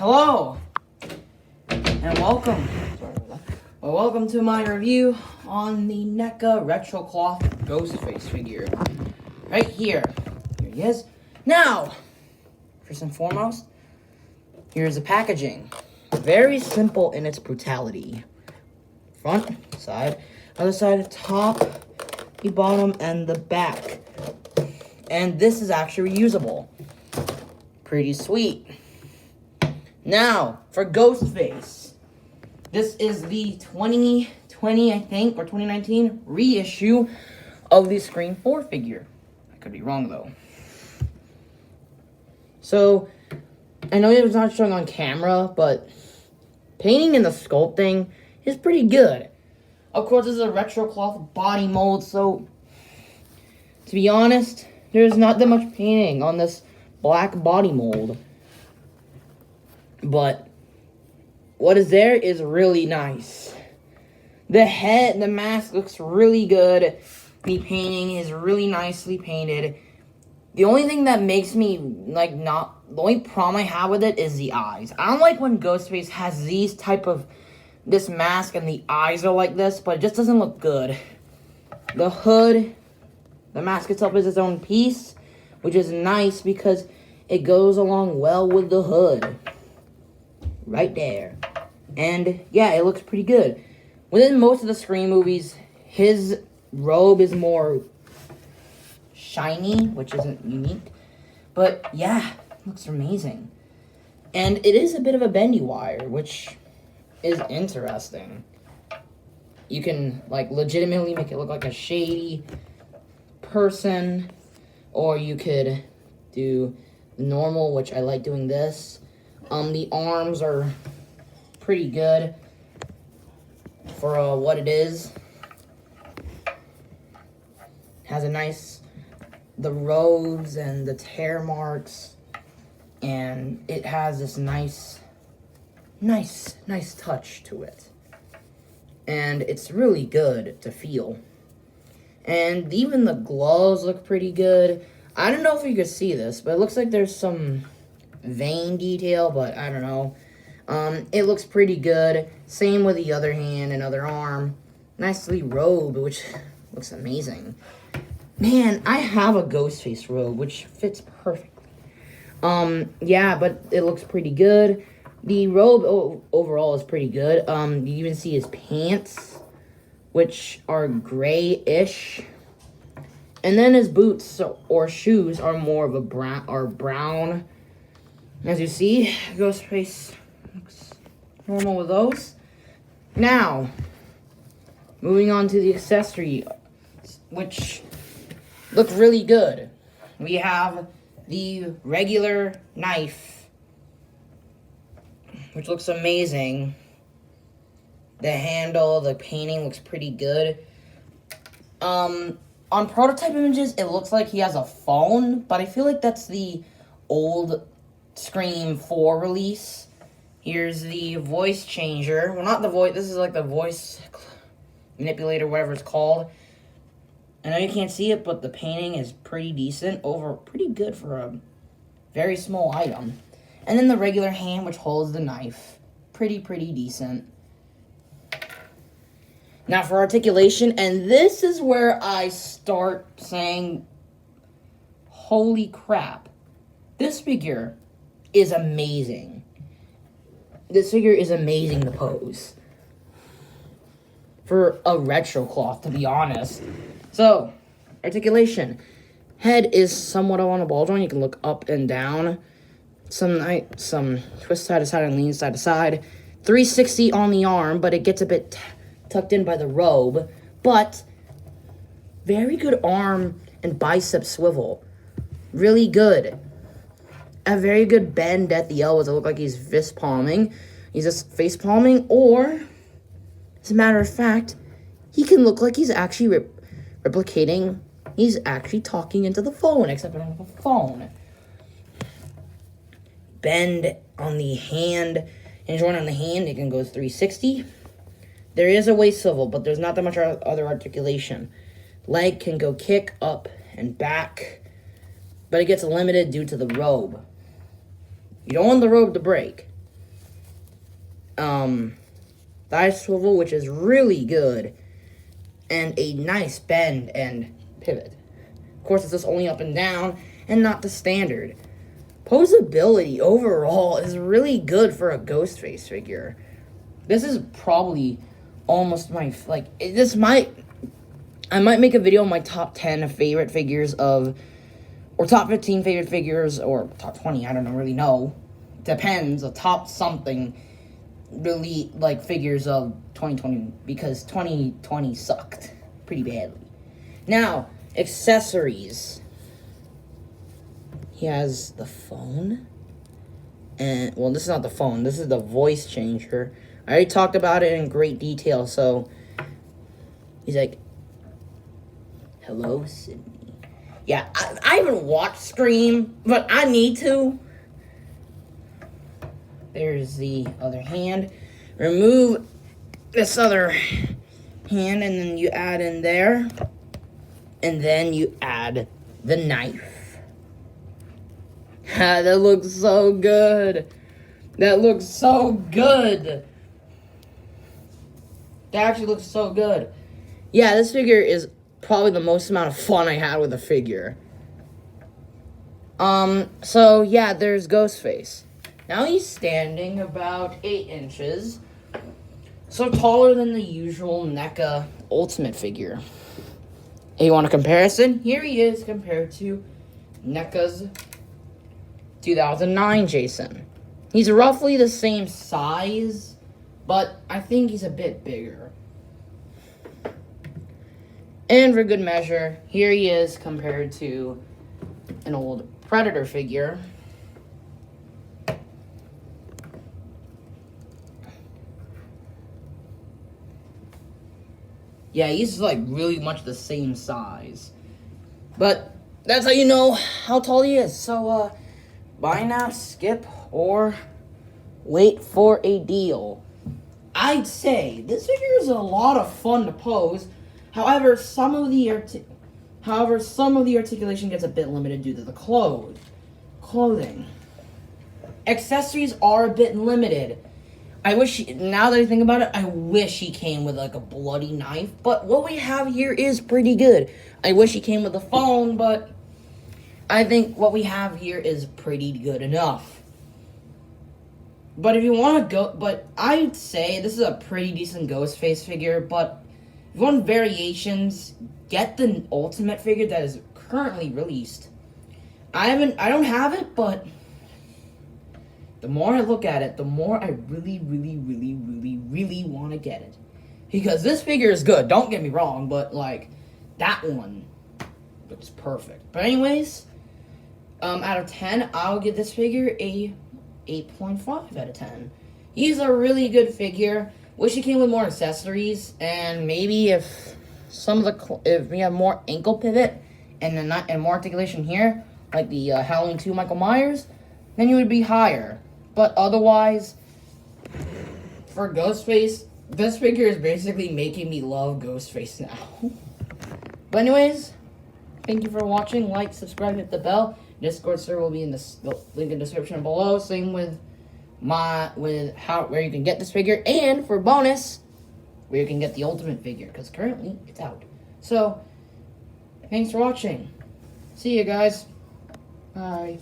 Hello, and welcome. Well, welcome to my review on the Neca retro cloth Ghostface figure. Right here. Here he is. Now, first and foremost, here's the packaging. Very simple in its brutality. Front, side, other side, top, the bottom, and the back. And this is actually reusable. Pretty sweet. Now, for Ghostface. This is the 2020, I think, or 2019 reissue of the Scream 4 figure. I could be wrong, though. So, I know it was not showing on camera, but painting and the sculpting is pretty good. Of course, this is a retro cloth body mold, so to be honest, there's not that much painting on this black body mold. But what is there is really nice. The head, the mask looks really good. The painting is really nicely painted. The only thing that makes me, the only problem I have with it is the eyes. I don't like when Ghostface has this mask and the eyes are like this, but it just doesn't look good. The hood, the mask itself is its own piece, which is nice because it goes along well with the hood. Right there. And yeah, it looks pretty good. Within most of the Scream movies, his robe is more shiny, which isn't unique. But yeah, looks amazing. And it is a bit of a bendy wire, which is interesting. You can legitimately make it look like a shady person, or you could do normal, which I like doing this. The arms are pretty good for what it is. Has the robes and the tear marks, and it has this nice touch to it. And it's really good to feel. And even the gloves look pretty good. I don't know if you could see this, but it looks like there's some vein detail, but I don't know. It looks pretty good. Same with the other hand and other arm. Nicely robed, which looks amazing. Man, I have a Ghostface robe, which fits perfectly. Yeah, but it looks pretty good. The robe overall is pretty good. You even see his pants, which are grayish. And then his boots or shoes are more of a brown. As you see, Ghostface looks normal with those. Now, moving on to the accessory, which look really good. We have the regular knife, which looks amazing. The handle, the painting looks pretty good. On prototype images, it looks like he has a phone, but I feel like that's the old Scream 4 release. Here's the voice changer. Well, not the voice. This is like the voice manipulator, whatever it's called. I know you can't see it, but the painting is pretty decent. Pretty good for a very small item. And then the regular hand, which holds the knife. Pretty decent. Now for articulation, and this is where I start saying, holy crap. This figure is amazing. This figure is amazing to pose. For a retro cloth, to be honest. So, articulation. Head is somewhat on a ball joint. You can look up and down. Some twist side to side and lean side to side. 360 on the arm, but it gets a bit tucked in by the robe. But, very good arm and bicep swivel. Really good. A very good bend at the elbows. It looks like he's fist palming. He's just face palming, or, as a matter of fact, he can look like he's actually replicating. He's actually talking into the phone, except on the phone. Bend on the hand, and joint on the hand, it can go 360. There is a waist swivel, but there's not that much other articulation. Leg can go kick, up, and back, but it gets limited due to the robe. You don't want the robe to break. thigh swivel, which is really good, and a nice bend and pivot. Of course, it's just only up and down and not the standard. Posability overall is really good for a Ghostface figure. This is probably almost my, I might make a video on my top 10 favorite figures of, or top 15 favorite figures, or top 20, I don't really know. Depends, a top something, really, like, figures of 2020, because 2020 sucked pretty badly. Now, accessories. He has the phone, and, well, this is not the phone, this is the voice changer. I already talked about it in great detail, so, he's like, hello, Sydney. Yeah, I haven't watched Scream, but I need to. There's the other hand. Remove this other hand, and then you add in there. And then you add the knife. That looks so good. That looks so good. That actually looks so good. Yeah, this figure is probably the most amount of fun I had with a figure. So yeah, there's Ghostface. Now he's standing about 8 inches. So taller than the usual Neca Ultimate figure. If you want a comparison, here he is compared to Neca's 2009 Jason. He's roughly the same size, but I think he's a bit bigger. And for good measure, here he is compared to an old Predator figure. Yeah, he's like really much the same size. But that's how you know how tall he is. So, buy now, skip, or wait for a deal. I'd say this figure is a lot of fun to pose. However, some of the articulation gets a bit limited due to the clothing. Accessories are a bit limited. Now that I think about it, I wish he came with like a bloody knife, but what we have here is pretty good. I wish he came with a phone, but I think what we have here is pretty good enough. But if you want to go, but I'd say this is a pretty decent Ghostface figure, but if you want variations, get the Ultimate figure that is currently released. I don't have it, but the more I look at it, the more I really want to get it. Because this figure is good, don't get me wrong, but, like, that one looks perfect. But anyways, out of 10, I'll give this figure a 8.5 out of 10. He's a really good figure. Wish he came with more accessories, and maybe if we have more ankle pivot and more articulation here, like the Halloween 2 Michael Myers, then you would be higher. But otherwise, for Ghostface, this figure is basically making me love Ghostface now. But anyways, thank you for watching. Like, subscribe, hit the bell. Discord server will be in the link in the description below. Same with where you can get this figure, and for bonus, where you can get the Ultimate figure, because currently it's out. So, thanks for watching. See you guys. Bye.